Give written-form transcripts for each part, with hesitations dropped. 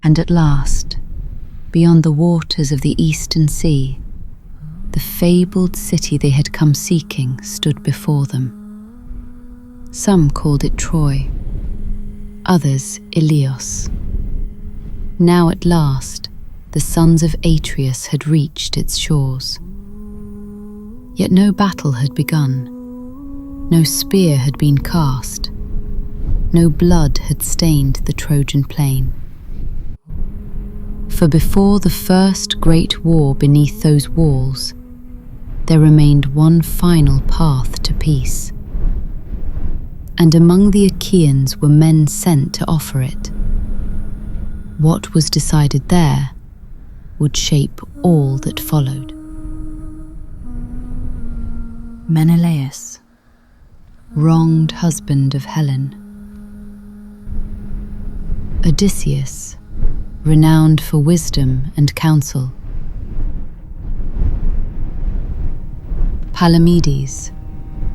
And at last, beyond the waters of the eastern sea, the fabled city they had come seeking stood before them. Some called it Troy, others Ilios. Now at last, the sons of Atreus had reached its shores. Yet no battle had begun, no spear had been cast, no blood had stained the Trojan plain. For before the first great war beneath those walls, there remained one final path to peace. And among the Achaeans were men sent to offer it. What was decided there would shape all that followed. Menelaus, wronged husband of Helen. Odysseus, renowned for wisdom and counsel. Palamedes,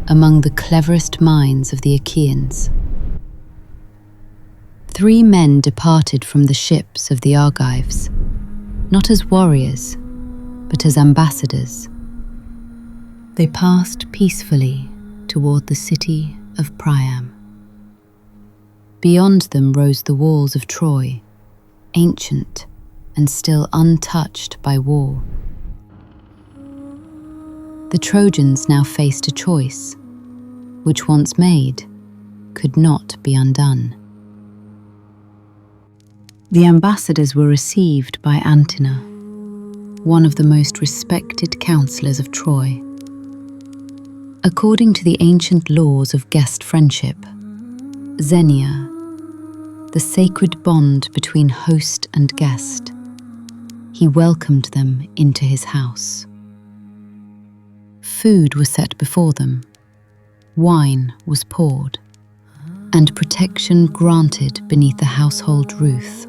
among the cleverest minds of the Achaeans. 3 men departed from the ships of the Argives, not as warriors, but as ambassadors. They passed peacefully toward the city of Priam. Beyond them rose the walls of Troy, ancient and still untouched by war. The Trojans now faced a choice, which once made, could not be undone. The ambassadors were received by Antenor, one of the most respected counselors of Troy. According to the ancient laws of guest friendship, Xenia, the sacred bond between host and guest, he welcomed them into his house. Food was set before them, wine was poured, and protection granted beneath the household roof.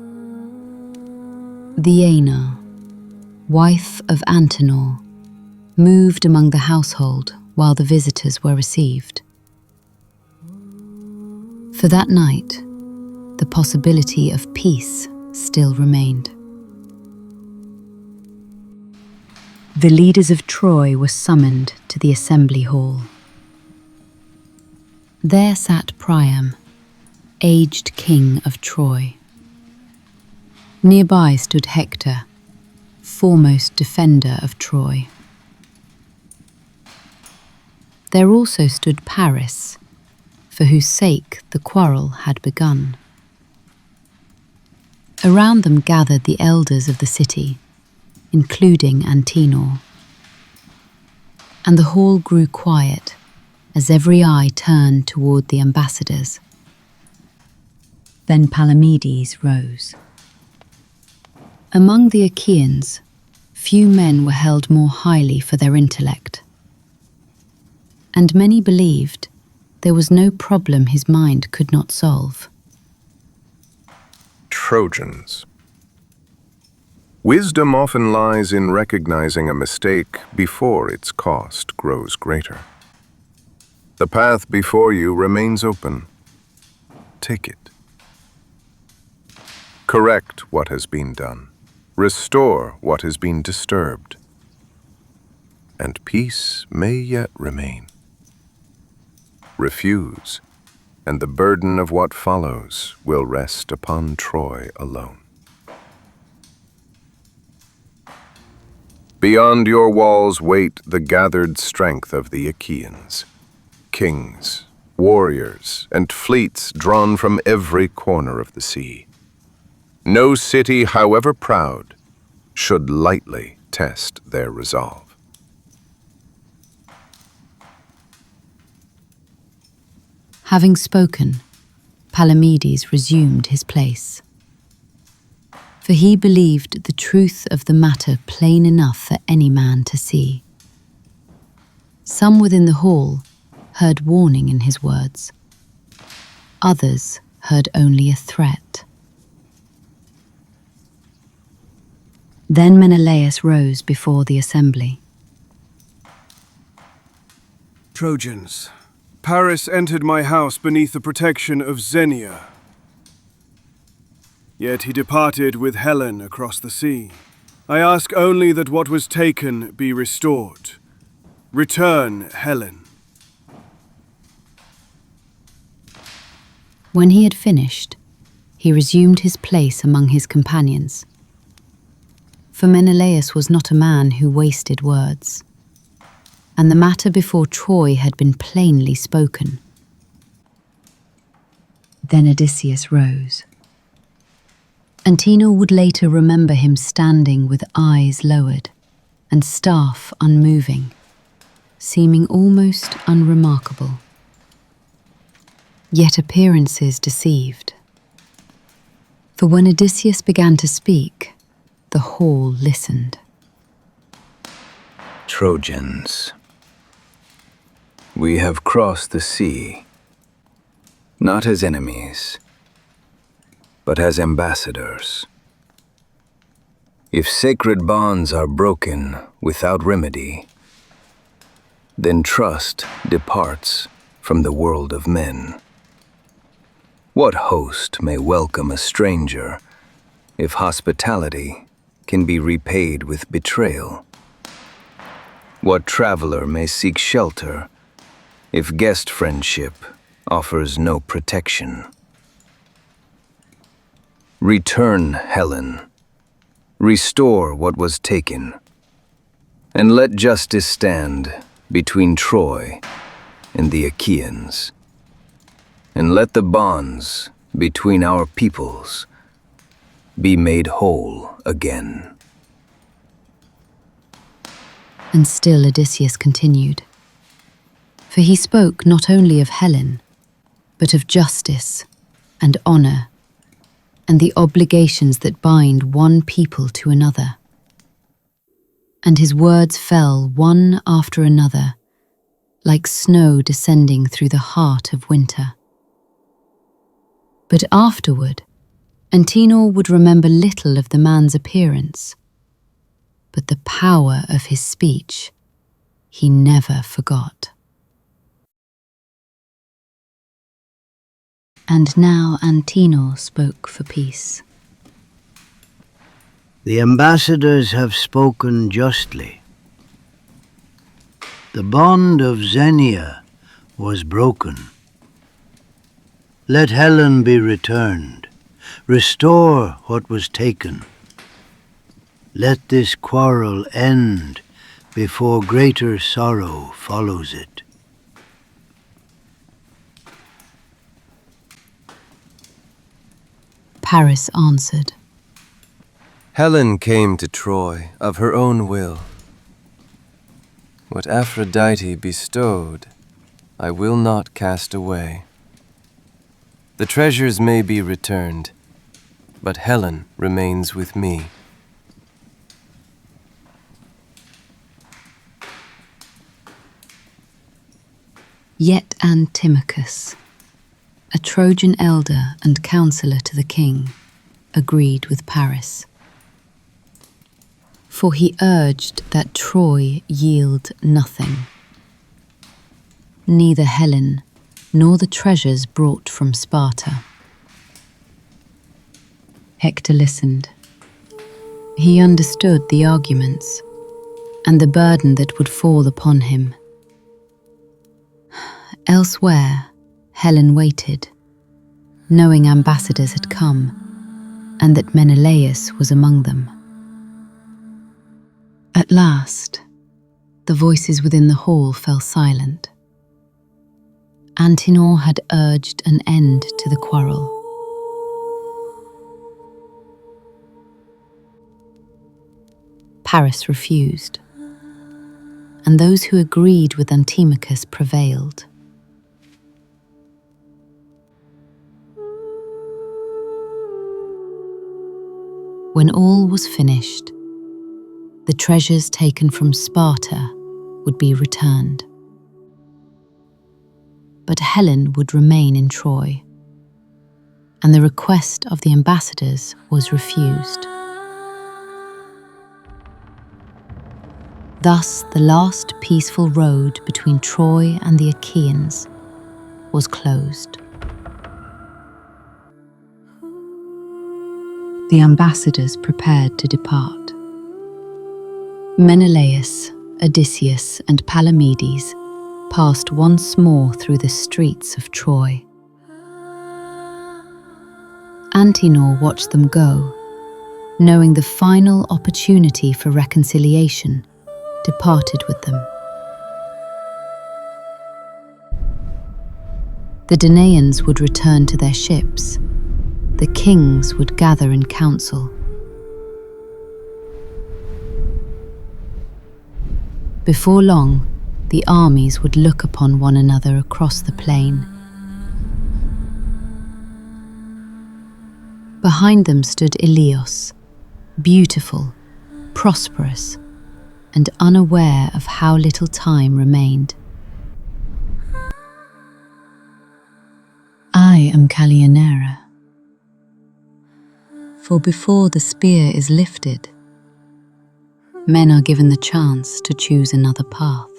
Xenia, wife of Antenor, moved among the household while the visitors were received. For that night, the possibility of peace still remained. The leaders of Troy were summoned to the assembly hall. There sat Priam, aged king of Troy. Nearby stood Hector, foremost defender of Troy. There also stood Paris, for whose sake the quarrel had begun. Around them gathered the elders of the city, including Antenor. And the hall grew quiet as every eye turned toward the ambassadors. Then Palamedes rose. Among the Achaeans, few men were held more highly for their intellect, and many believed there was no problem his mind could not solve. Trojans. Wisdom often lies in recognizing a mistake before its cost grows greater. The path before you remains open. Take it. Correct what has been done. Restore what has been disturbed. And peace may yet remain. Refuse, and the burden of what follows will rest upon Troy alone. Beyond your walls wait the gathered strength of the Achaeans, kings, warriors, and fleets drawn from every corner of the sea. No city, however proud, should lightly test their resolve. Having spoken, Palamedes resumed his place. For he believed the truth of the matter plain enough for any man to see. Some within the hall heard warning in his words. Others heard only a threat. Then Menelaus rose before the assembly. Trojans, Paris entered my house beneath the protection of Xenia. Yet he departed with Helen across the sea. I ask only that what was taken be restored. Return, Helen. When he had finished, he resumed his place among his companions. For Menelaus was not a man who wasted words, and the matter before Troy had been plainly spoken. Then Odysseus rose. Antenor would later remember him standing with eyes lowered and staff unmoving, seeming almost unremarkable. Yet appearances deceived. For when Odysseus began to speak, the hall listened. Trojans, we have crossed the sea, not as enemies, but as ambassadors. If sacred bonds are broken without remedy, then trust departs from the world of men. What host may welcome a stranger if hospitality can be repaid with betrayal? What traveler may seek shelter if guest friendship offers no protection? Return, Helen. Restore what was taken, and let justice stand between Troy and the Achaeans, and let the bonds between our peoples be made whole again. And still Odysseus continued, for he spoke not only of Helen, but of justice and honor, and the obligations that bind one people to another. And his words fell one after another, like snow descending through the heart of winter. But afterward, Antenor would remember little of the man's appearance, but the power of his speech he never forgot. And now Antenor spoke for peace. The ambassadors have spoken justly. The bond of Xenia was broken. Let Helen be returned. Restore what was taken. Let this quarrel end before greater sorrow follows it. Paris answered, Helen came to Troy of her own will. What Aphrodite bestowed, I will not cast away. The treasures may be returned, but Helen remains with me. Yet Antimachus, a Trojan elder and counselor to the king, agreed with Paris. For he urged that Troy yield nothing, neither Helen nor the treasures brought from Sparta. Hector listened. He understood the arguments and the burden that would fall upon him. Elsewhere, Helen waited, knowing ambassadors had come, and that Menelaus was among them. At last, the voices within the hall fell silent. Antenor had urged an end to the quarrel. Paris refused, and those who agreed with Antimachus prevailed. When all was finished, the treasures taken from Sparta would be returned. But Helen would remain in Troy, and the request of the ambassadors was refused. Thus, the last peaceful road between Troy and the Achaeans was closed. the ambassadors prepared to depart. Menelaus, Odysseus, and Palamedes passed once more through the streets of Troy. Antenor watched them go, knowing the final opportunity for reconciliation departed with them. The Danaans would return to their ships. The kings would gather in council. Before long, the armies would look upon one another across the plain. Behind them stood Iliad, beautiful, prosperous, and unaware of how little time remained. I am Callianera, for before the spear is lifted, men are given the chance to choose another path.